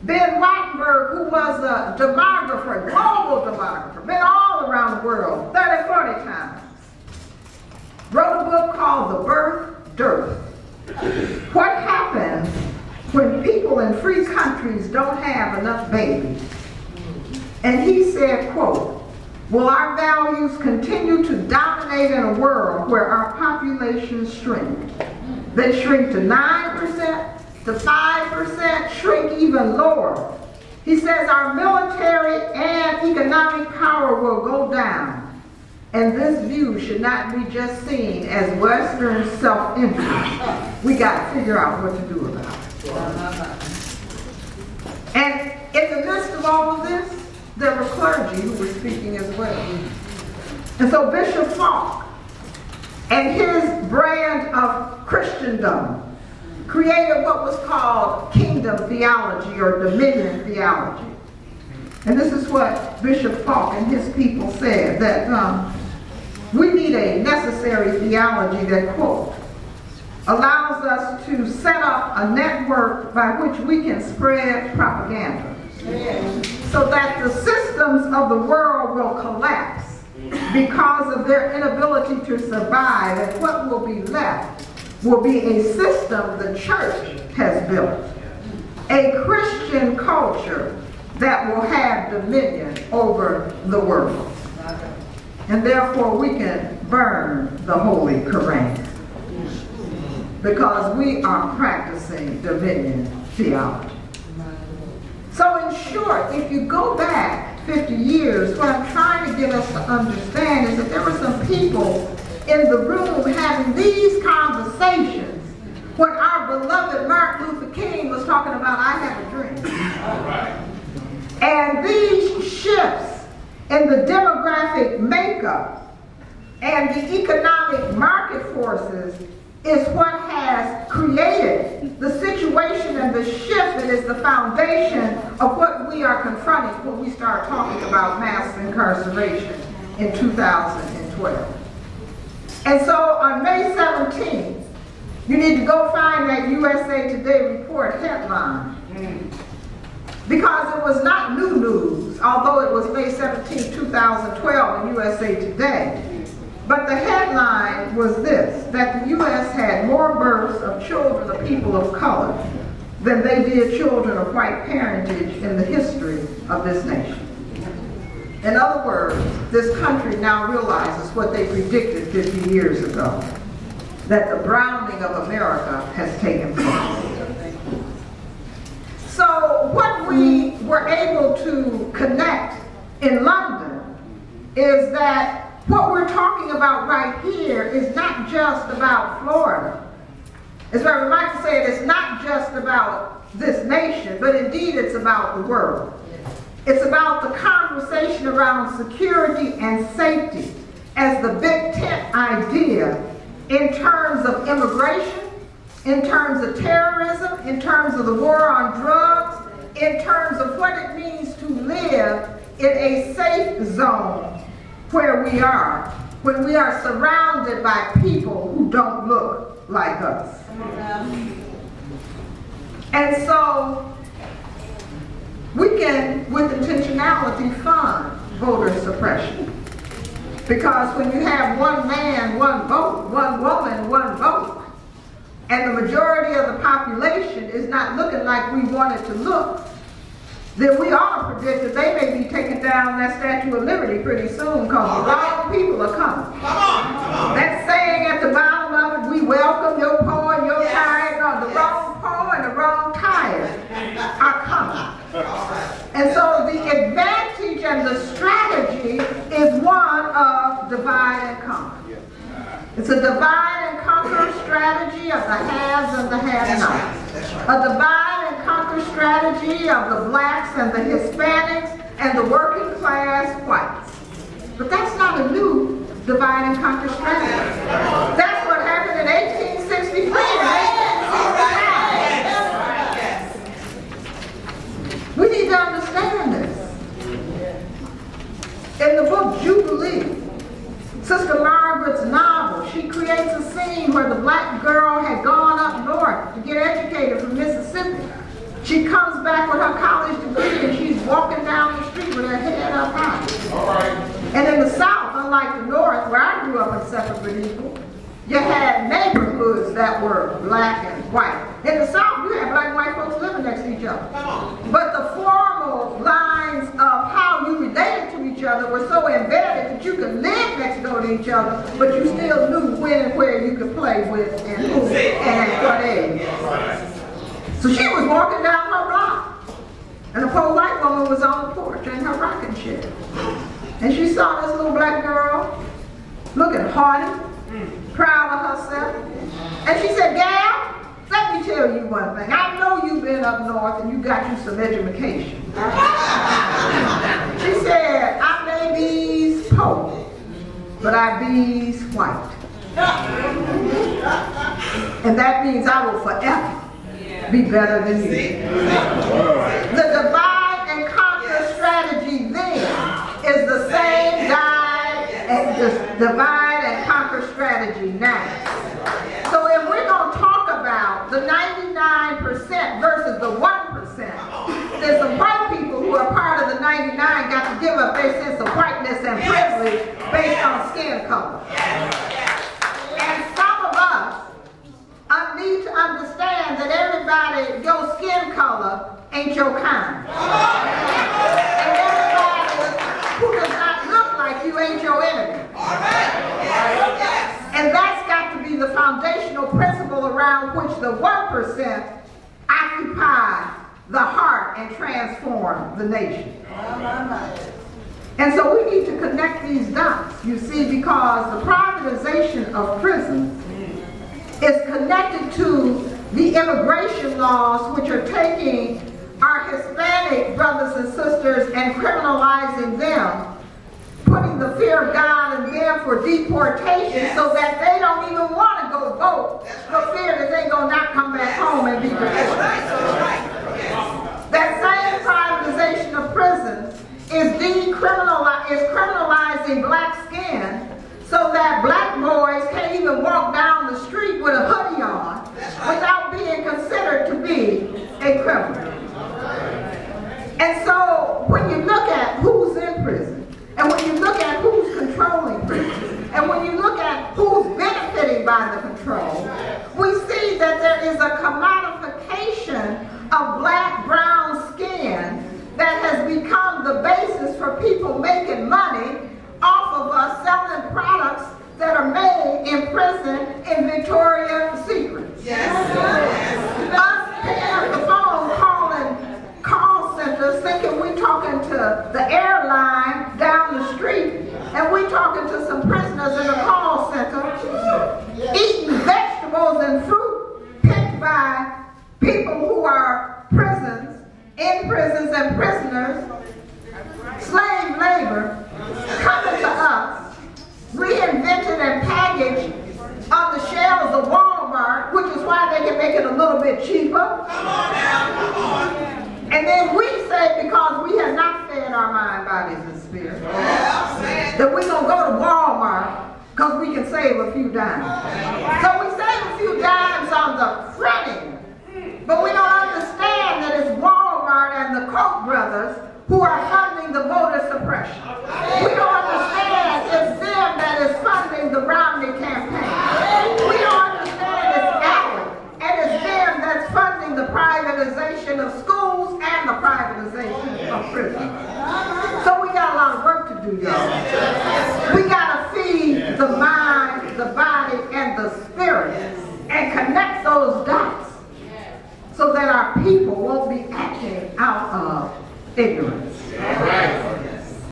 Ben Wattenberg, who was a demographer, global demographer, been all around the world, 30, 40 times, wrote a book called The Birth Dearth. What happens when people in free countries don't have enough babies? And he said, quote, will our values continue to dominate in a world where our populations shrink? They shrink to 9%, to 5%, shrink even lower. He says our military and economic power will go down. And this view should not be just seen as Western self-interest. We got to figure out what to do about it. And in the midst of all of this, there were clergy who were speaking as well. And so Bishop Falk and his brand of Christendom created what was called kingdom theology or dominion theology. And this is what Bishop Falk and his people said, that we need a necessary theology that, quote, allows us to set up a network by which we can spread propaganda so that the systems of the world will collapse because of their inability to survive, and what will be left will be a system the church has built, a Christian culture that will have dominion over the world. And therefore we can burn the Holy Quran because we are practicing dominion theology. So in short, if you go back 50 years, what I'm trying to get us to understand is that there were some people in the room having these conversations when our beloved Martin Luther King was talking about, I have a dream. All right. And these shifts in the demographic makeup and the economic market forces is what has created the situation and the shift that is the foundation of what we are confronting when we start talking about mass incarceration in 2012. And so on May 17th, you need to go find that USA Today report headline. Because it was not new news, although it was May 17, 2012 in USA Today. But the headline was this, that the U.S. had more births of children of people of color than they did children of white parentage in the history of this nation. In other words, this country now realizes what they predicted 50 years ago, that the browning of America has taken place. So what we were able to connect in London is that what we're talking about right here is not just about Florida. As Reverend Michael said, it's not just about this nation, but indeed it's about the world. It's about the conversation around security and safety as the big tent idea in terms of immigration, in terms of terrorism, in terms of the war on drugs, in terms of what it means to live in a safe zone where we are, when we are surrounded by people who don't look like us. And so we can, with intentionality, fund voter suppression. Because when you have one man, one vote, one woman, one vote, and the majority of the population is not looking like we want it to look, then we all predict that they may be taking down that Statue of Liberty pretty soon because the wrong people are coming. That saying at the bottom of it, we welcome your poor and your tired, no, the wrong poor and the wrong tired are coming. And so the advantage and the strategy is one of divide and conquer. It's a divide and conquer strategy of the haves and the have-nots. A divide and conquer strategy of the blacks and the Hispanics and the working class whites. But that's not a new divide and conquer strategy. That's what happened in 1863 and 1865. We need to understand this. In the book Jubilee, Sister Margaret's novel, she creates a scene where the black girl had gone up north to get educated from Mississippi. She comes back with her college up and separate but equal. You had neighborhoods that were black and white. In the South, you had black and white folks living next to each other. But the formal lines of how you related to each other were so embedded that you could live next door to each other, but you still knew when and where you could play with and who and at what age. So she was walking down her block, and a poor white woman was on the porch in her rocking chair. And she saw this little black girl looking haughty, proud of herself. And she said, "Gal, let me tell you one thing. I know you've been up north and you got you some education." She said, "I may be poor, but I be white. And that means I will forever be better than you." The divide and conquer strategy then is the same divide and conquer strategy now. So if we're going to talk about the 99% versus the 1%, then some white people who are part of the 99 got to give up their sense of whiteness and privilege based on skin color. And some of us need to understand that everybody, your skin color ain't your kind. And everybody who does not look like you ain't your enemy. And that's got to be the foundational principle around which the 1% occupy the heart and transform the nation. And so we need to connect these dots, you see, because the privatization of prisons is connected to the immigration laws, which are taking our Hispanic brothers and sisters and criminalizing them, putting the fear of God in them for deportation, so that they don't even want to go vote for fear that they're going to not come back home and be deported. That same privatization of prisons is criminalizing black skin, so that black boys can't even walk down the street with a hoodie on without being considered to be a criminal. And so when you look at who's in prison, and when you look at who's controlling prison, and when you look at who's benefiting by the control, we see that there is a commodification of black, brown skin that has become the basis for people making money off of us selling products that are made in prison in Victoria's Secret. Us picking up the phone, calling call centers, thinking we're talking to the airline down the street, and we're talking to some prisoners in a call center, eating vegetables and fruit picked by people who are in prisons and prisoners, slave labor, coming to us, reinvented and packaged on the shelves of Walmart, which is why they can make it a little bit cheaper. Come on now, come on. And then we say, because we have not fed our mind, bodies, and spirits, that we're going to go to Walmart because we can save a few dimes. So we save a few dimes on the front end, but we don't understand that it's Walmart and the Koch brothers who are funding the voter suppression. We don't understand it's them that is funding the Romney campaign. We don't understand it's Allen, and it's them that's funding the privatization of schools and the privatization of prisons. So we got a lot of work to do, y'all. We got to feed the mind, the body, and the spirit, and connect those dots so that our people won't be acting out of ignorance.